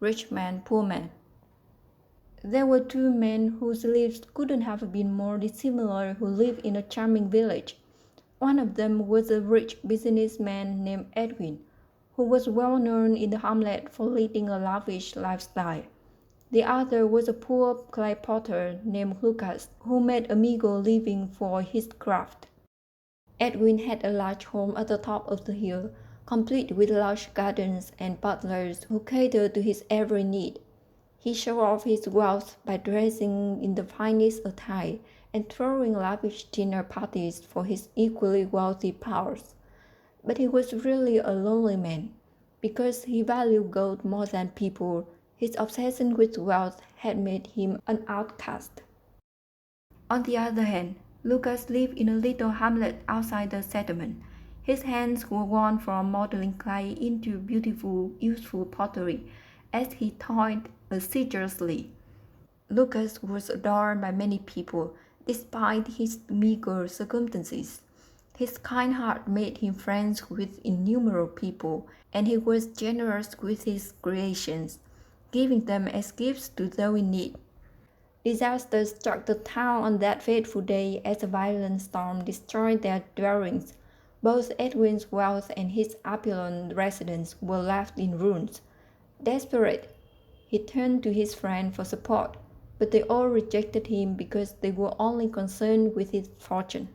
rich man, poor man. There were two men whose lives couldn't have been more dissimilar who lived in a charming village. One of them was a rich businessman named Edwin, who was well known in the hamlet for leading a lavish lifestyle. The other was a poor clay potter named Lucas, who made a meager living for his craft. Edwin had a large home at the top of the hill, complete with large gardens and butlers who catered to his every need. He showed off his wealth by dressing in the finest attire and throwing lavish dinner parties for his equally wealthy pals. But he was really a lonely man. Because he valued gold more than people, his obsession with wealth had made him an outcast. On the other hand, Lucas lived in a little hamlet outside the settlement. His hands were worn from modeling clay into beautiful, useful pottery as he toiled assiduously. Lucas was adored by many people, despite his meager circumstances. His kind heart made him friends with innumerable people, and he was generous with his creations, giving them as gifts to those in need. Disaster struck the town on that fateful day as a violent storm destroyed their dwellings. Both Edwin's wealth and his opulent residence were left in ruins. Desperate, he turned to his friends for support, but they all rejected him because they were only concerned with his fortune.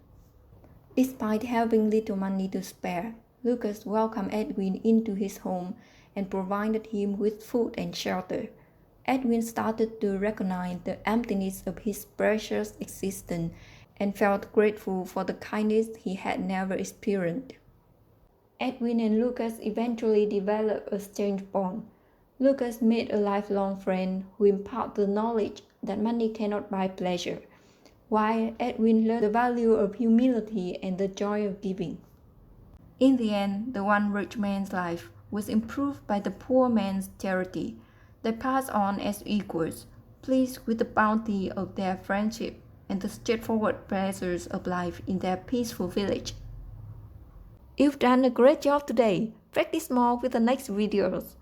Despite having little money to spare, Lucas welcomed Edwin into his home and provided him with food and shelter. Edwin started to recognize the emptiness of his precious existence and felt grateful for the kindness he had never experienced. Edwin and Lucas eventually developed a strange bond. Lucas made a lifelong friend who imparted the knowledge that money cannot buy pleasure, while Edwin learned the value of humility and the joy of giving. In the end, the one rich man's life was improved by the poor man's charity. They passed on as equals, pleased with the bounty of their friendship and the straightforward pleasures of life in their peaceful village. You've done a great job today. Practice more with the next videos.